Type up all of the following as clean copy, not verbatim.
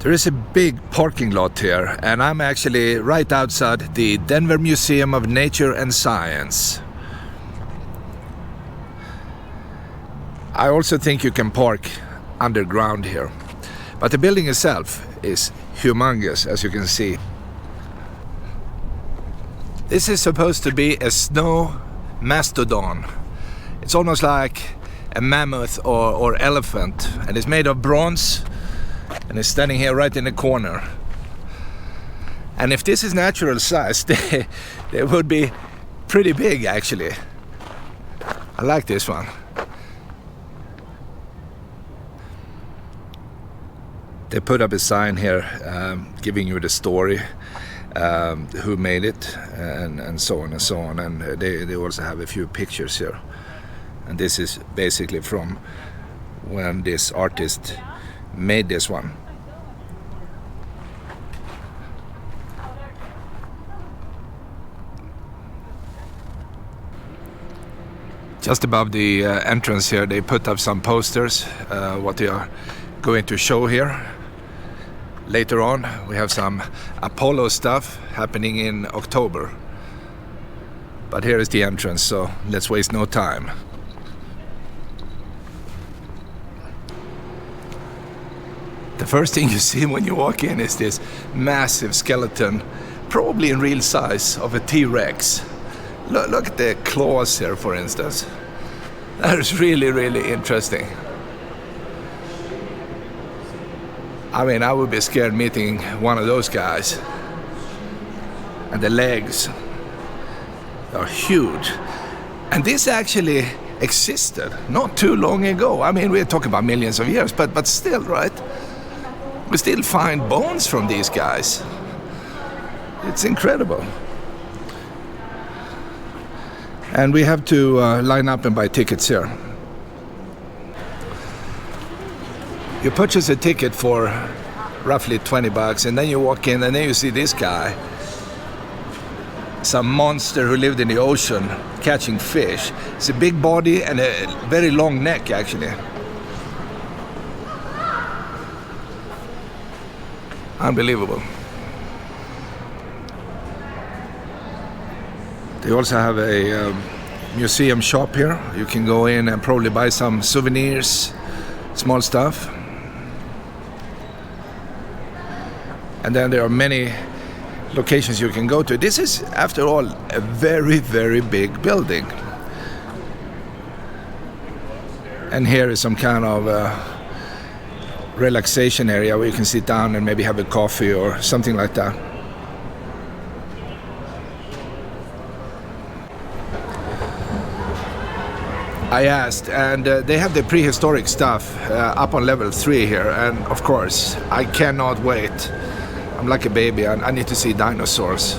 There is a big parking lot here, and I'm actually right outside the Denver Museum of Nature and Science. I also think you can park underground here, but the building itself is humongous, as you can see. This is supposed to be a snow mastodon. It's almost like a mammoth or elephant, and it's made of bronze, and it's standing here right in the corner. And if this is natural size, they would be pretty big actually. I like this one. They put up a sign here giving you the story, who made it, and so on and so on. And they also have a few pictures here. And this is basically from when this artist made this one. Just above the entrance here, they put up some posters, what they are going to show here. Later on, we have some Apollo stuff happening in October. But here is the entrance, so let's waste no time. The first thing you see when you walk in is this massive skeleton, probably in real size, of a T-Rex. Look at the claws here, for instance. That is really, really interesting. I mean, I would be scared meeting one of those guys. And the legs are huge. And this actually existed not too long ago. I mean, we're talking about millions of years, but still, right? We still find bones from these guys. It's incredible. And we have to line up and buy tickets here. You purchase a ticket for roughly $20, and then you walk in, and then you see this guy, some monster who lived in the ocean catching fish. It's a big body and a very long neck, actually. Unbelievable. They also have a museum shop here. You can go in and probably buy some souvenirs, small stuff. And then there are many locations you can go to. This is, after all, a very, very big building. And here is some kind of relaxation area where you can sit down and maybe have a coffee or something like that. I asked, and they have the prehistoric stuff up on level 3 here, and of course I cannot wait. I'm like a baby, and I need to see dinosaurs.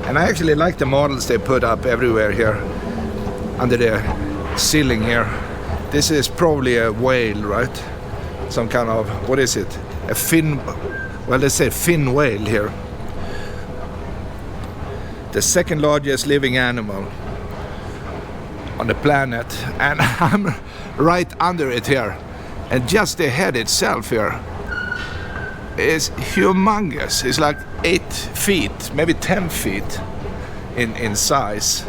And I actually like the models they put up everywhere here under the ceiling here. This is probably a whale, right? Some kind of, what is it? A fin, well, they say fin whale here. The second largest living animal on the planet, and I'm right under it here. And just the head itself here is humongous. It's like 8 feet, maybe 10 feet in size.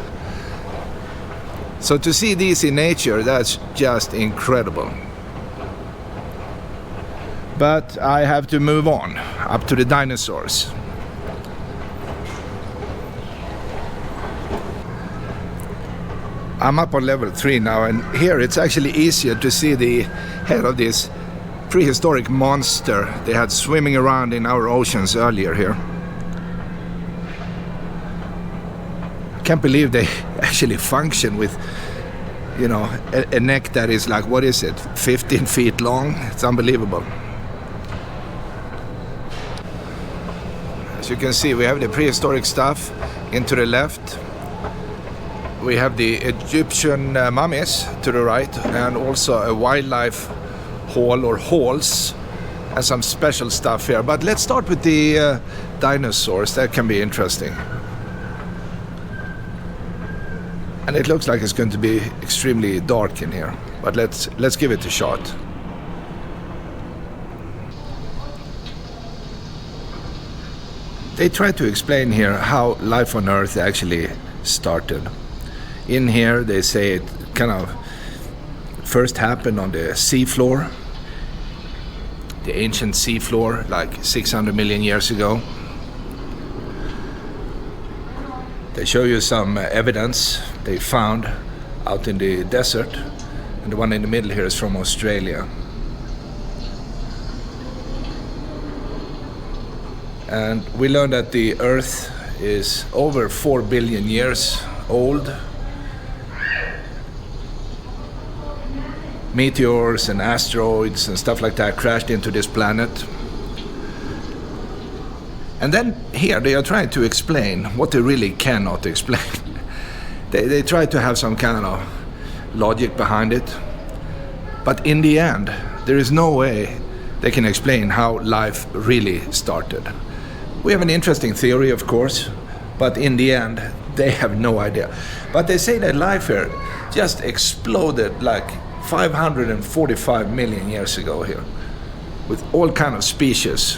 So to see these in nature, that's just incredible. But I have to move on, up to the dinosaurs. I'm up on level 3 now, and here it's actually easier to see the head of this prehistoric monster they had swimming around in our oceans earlier here. Can't believe they actually function with, you know, a neck that is like, what is it, 15 feet long? It's unbelievable. As you can see, we have the prehistoric stuff into the left. We have the Egyptian mummies to the right, and also a wildlife hall or halls, and some special stuff here. But let's start with the dinosaurs. That can be interesting. And it looks like it's going to be extremely dark in here, but let's give it a shot. They try to explain here how life on Earth actually started. In here they say it kind of first happened on the seafloor, the ancient seafloor, like 600 million years ago. They show you some evidence they found out in the desert, and the one in the middle here is from Australia. And we learned that the Earth is over 4 billion years old. Meteors and asteroids and stuff like that crashed into this planet. And then here they are trying to explain what they really cannot explain. They try to have some kind of logic behind it. But in the end, there is no way they can explain how life really started. We have an interesting theory, of course, but in the end, they have no idea. But they say that life here just exploded like 545 million years ago here, with all kind of species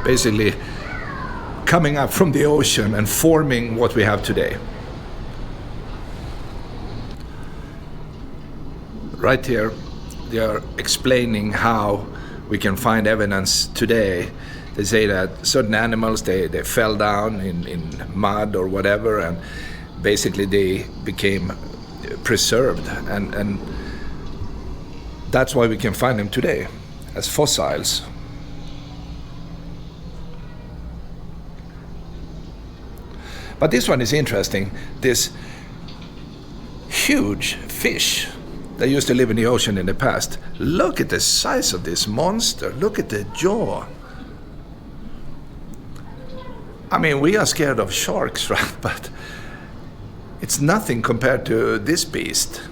basically coming up from the ocean and forming what we have today. Right here, they are explaining how we can find evidence today. They say that certain animals, they fell down in mud or whatever, and basically they became preserved. And that's why we can find them today as fossils. But this one is interesting. This huge fish that used to live in the ocean in the past. Look at the size of this monster. Look at the jaw. I mean, we are scared of sharks, right? But it's nothing compared to this beast.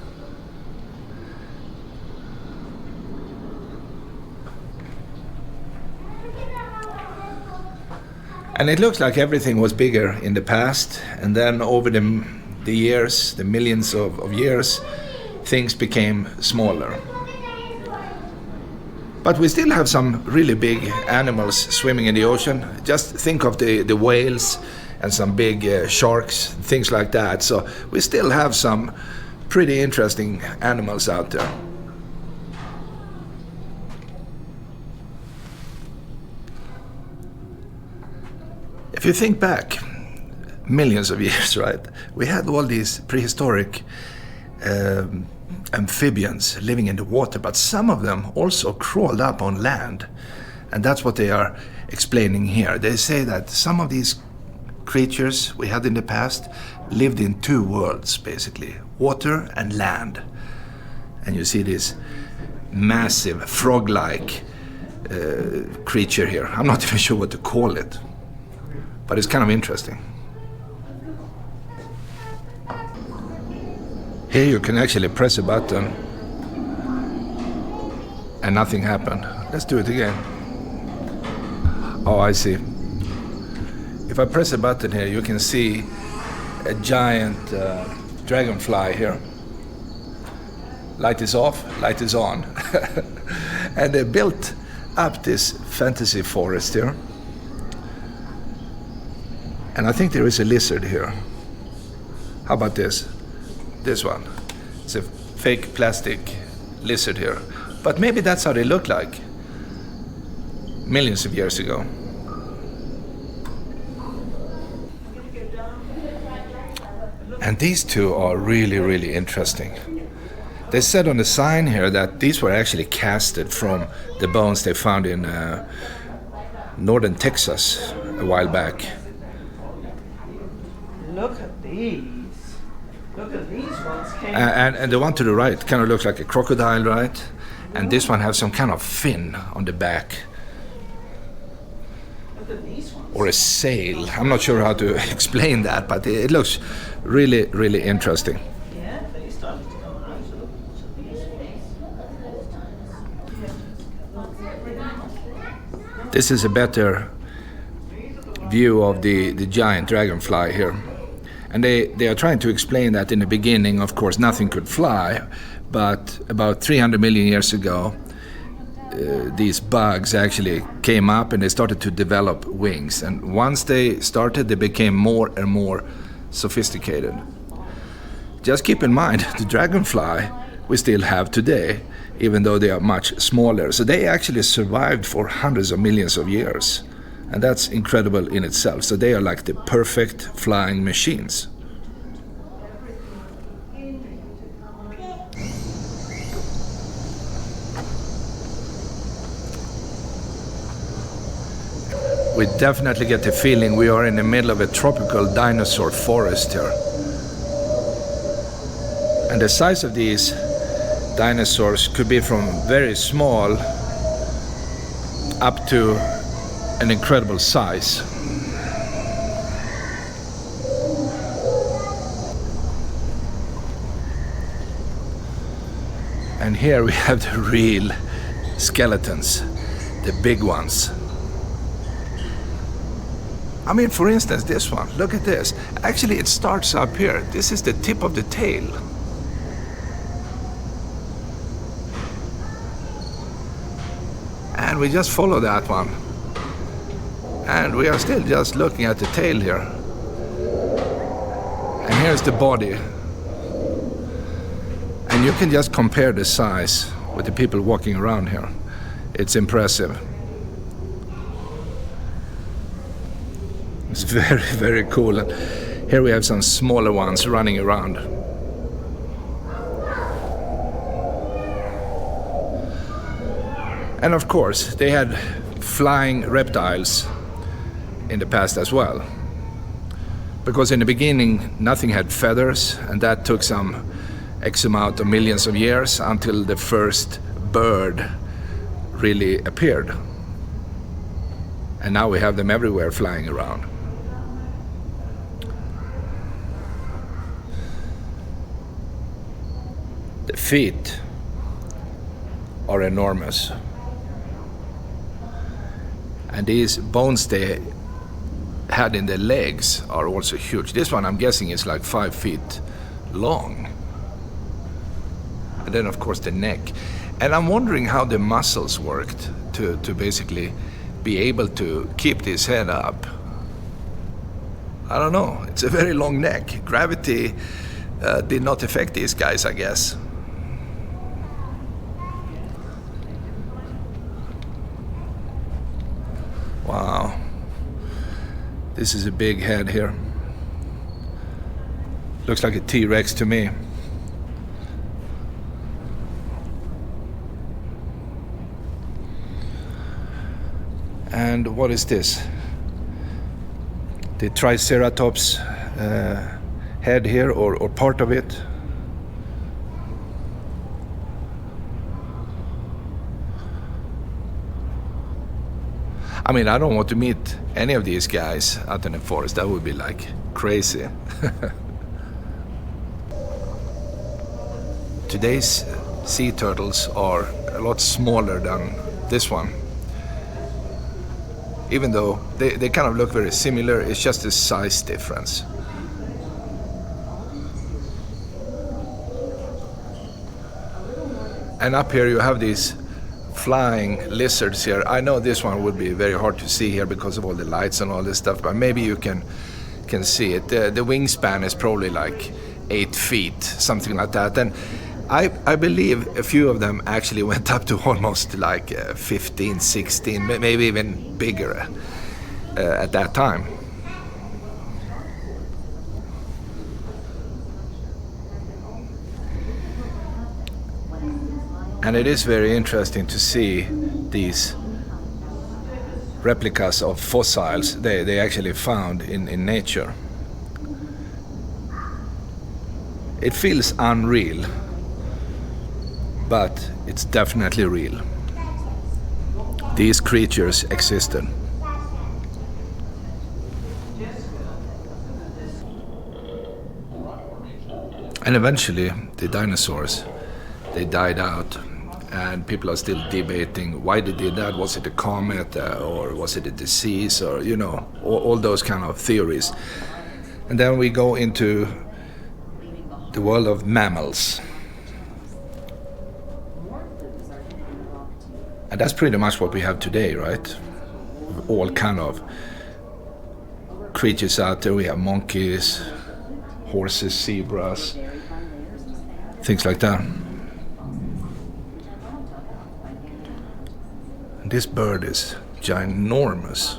And it looks like everything was bigger in the past, and then over the years, the millions of years, things became smaller. But we still have some really big animals swimming in the ocean. Just think of the whales and some big sharks, things like that. So we still have some pretty interesting animals out there. If you think back millions of years, right, we had all these prehistoric amphibians living in the water, but some of them also crawled up on land. And that's what they are explaining here. They say that some of these creatures we had in the past lived in two worlds, basically, water and land. And you see this massive frog-like creature here. I'm not even sure what to call it, but it's kind of interesting. Here you can actually press a button and nothing happened. Let's do it again. Oh, I see. If I press a button here, you can see a giant dragonfly here. Light is off, light is on. And they built up this fantasy forest here. And I think there is a lizard here. How about this? This one. It's a fake plastic lizard here. But maybe that's how they look like millions of years ago. And these two are really, really interesting. They said on the sign here that these were actually casted from the bones they found in northern Texas a while back. Look at these. Look at these ones. And the one to the right kind of looks like a crocodile, right? And this one has some kind of fin on the back. Look at these ones. Or a sail. I'm not sure how to explain that, but it looks really, really interesting. Yeah, they started to come out. So look at these. This is a better view of the giant dragonfly here. And they are trying to explain that in the beginning, of course, nothing could fly, but about 300 million years ago, these bugs actually came up and they started to develop wings. And once they started, they became more and more sophisticated. Just keep in mind, the dragonfly we still have today, even though they are much smaller. So they actually survived for hundreds of millions of years. And that's incredible in itself. So they are like the perfect flying machines. We definitely get the feeling we are in the middle of a tropical dinosaur forest here. And the size of these dinosaurs could be from very small up to an incredible size. And here we have the real skeletons, the big ones. I mean, for instance, this one, look at this. Actually, it starts up here. This is the tip of the tail. And we just follow that one. And we are still just looking at the tail here. And here's the body. And you can just compare the size with the people walking around here. It's impressive. It's very, very cool. And here we have some smaller ones running around. And of course, they had flying reptiles in the past as well. Because in the beginning, nothing had feathers, and that took some X amount of millions of years until the first bird really appeared. And now we have them everywhere flying around. The feet are enormous. And these bones they had in their legs are also huge. This one I'm guessing is like 5 feet long. And then of course the neck. And I'm wondering how the muscles worked to basically be able to keep this head up. I don't know, it's a very long neck. Gravity did not affect these guys, I guess. Wow, this is a big head here. Looks like a T-Rex to me. And what is this? The Triceratops head here, or part of it. I mean, I don't want to meet any of these guys out in the forest. That would be like crazy. Today's sea turtles are a lot smaller than this one. Even though they kind of look very similar, it's just a size difference. And up here you have these flying lizards here. I know this one would be very hard to see here because of all the lights and all this stuff, but maybe you can see it. The wingspan is probably like 8 feet, something like that. And I believe a few of them actually went up to almost like 15, 16, maybe even bigger at that time. And it is very interesting to see these replicas of fossils they actually found in nature. It feels unreal, but it's definitely real. These creatures existed. And eventually, the dinosaurs, they died out. And people are still debating why they did that. Was it a comet or was it a disease, or, you know, all those kind of theories. And then we go into the world of mammals. And that's pretty much what we have today, right? All kind of creatures out there. We have monkeys, horses, zebras, things like that. And this bird is ginormous.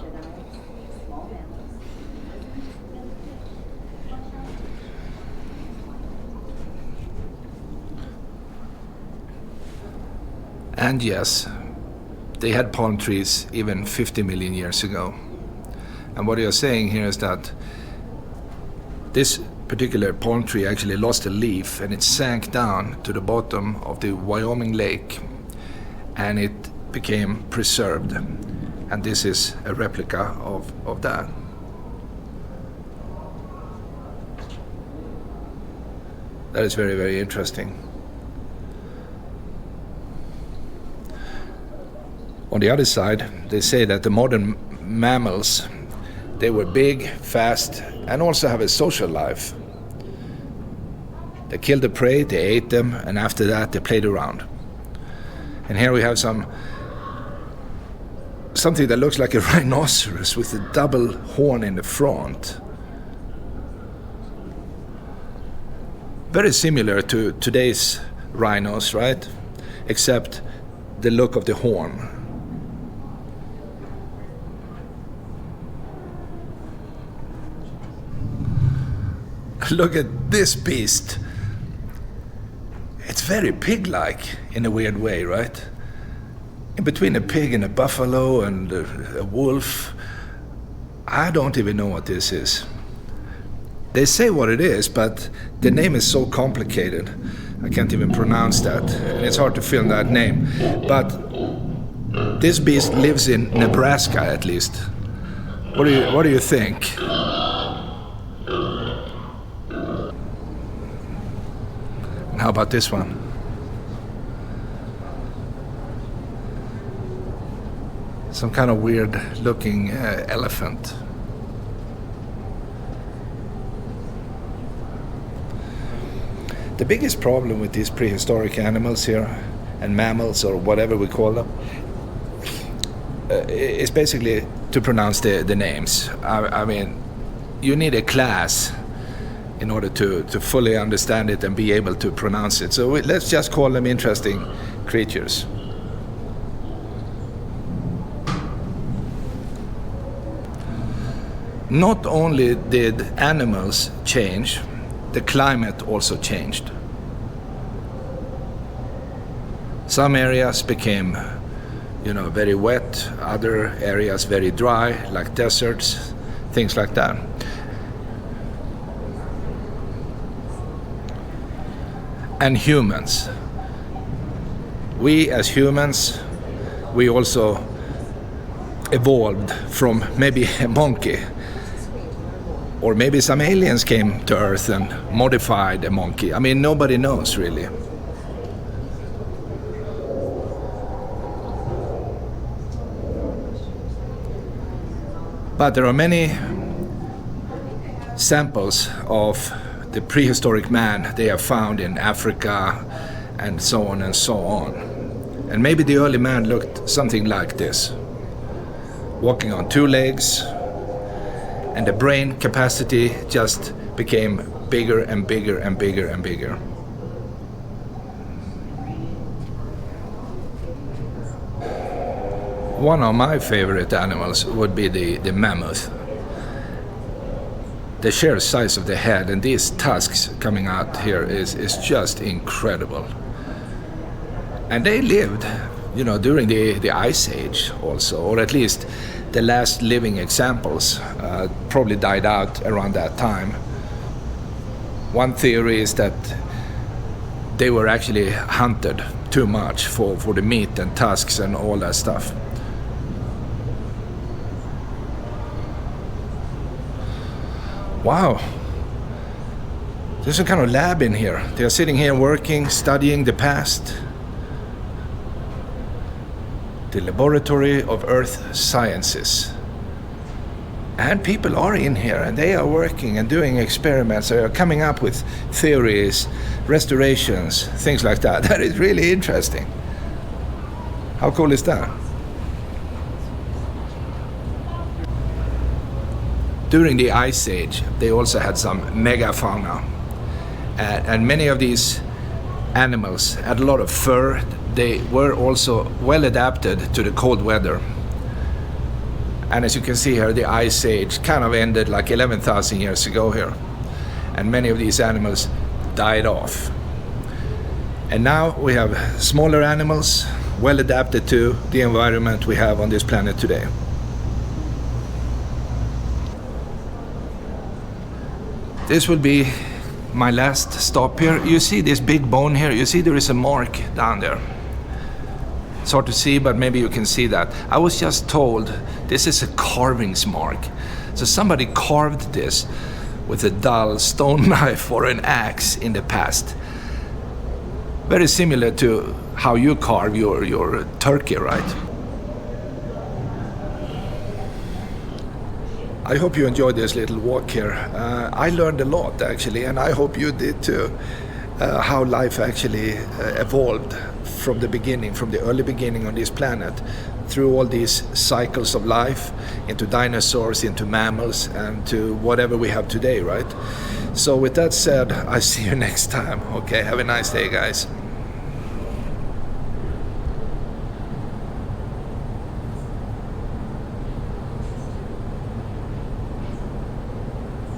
And yes, they had palm trees even 50 million years ago. And what you're saying here is that this particular palm tree actually lost a leaf and it sank down to the bottom of the Wyoming lake and it became preserved. And this is a replica of that. That is very, very interesting. On the other side, they say that the modern mammals, they were big, fast, and also have a social life. They killed the prey, they ate them, and after that they played around. And here we have something that looks like a rhinoceros with a double horn in the front. Very similar to today's rhinos, right? Except the look of the horn. Look at this beast. It's very pig-like in a weird way, right? In between a pig and a buffalo and a wolf. I don't even know what this is. They say what it is, but the name is so complicated. I can't even pronounce that, and it's hard to film that name. But this beast lives in Nebraska, at least. What do you think? How about this one? Some kind of weird looking elephant. The biggest problem with these prehistoric animals here, and mammals or whatever we call them, is basically to pronounce the names. I mean, you need a class in order to fully understand it and be able to pronounce it. So let's just call them interesting creatures. Not only did animals change, the climate also changed. Some areas became, very wet, other areas very dry, like deserts, things like that. And humans. We as humans, we also evolved from maybe a monkey. Or maybe some aliens came to Earth and modified a monkey. I mean, nobody knows really. But there are many samples of the prehistoric man they have found in Africa and so on and so on. And maybe the early man looked something like this. Walking on two legs, and the brain capacity just became bigger and bigger and bigger and bigger. One of my favorite animals would be the mammoth. The sheer size of the head and these tusks coming out here is just incredible. And they lived, during the Ice Age also, or at least the last living examples probably died out around that time. One theory is that they were actually hunted too much for the meat and tusks and all that stuff. Wow, there's a kind of lab in here. They are sitting here working, studying the past. The Laboratory of Earth Sciences. And people are in here and they are working and doing experiments. They are coming up with theories, restorations, things like that. That is really interesting. How cool is that? During the Ice Age, they also had some megafauna. And many of these animals had a lot of fur. They were also well adapted to the cold weather. And as you can see here, the Ice Age kind of ended like 11,000 years ago here. And many of these animals died off. And now we have smaller animals, well adapted to the environment we have on this planet today. This will be my last stop here. You see this big bone here? You see there is a mark down there. It's hard to see, but maybe you can see that. I was just told this is a carvings mark. So somebody carved this with a dull stone knife or an axe in the past. Very similar to how you carve your turkey, right? I hope you enjoyed this little walk here. I learned a lot actually, and I hope you did too. How life actually evolved from the beginning, from the early beginning on this planet, through all these cycles of life, into dinosaurs, into mammals, and to whatever we have today, right? So with that said, I see you next time. Okay, have a nice day, guys.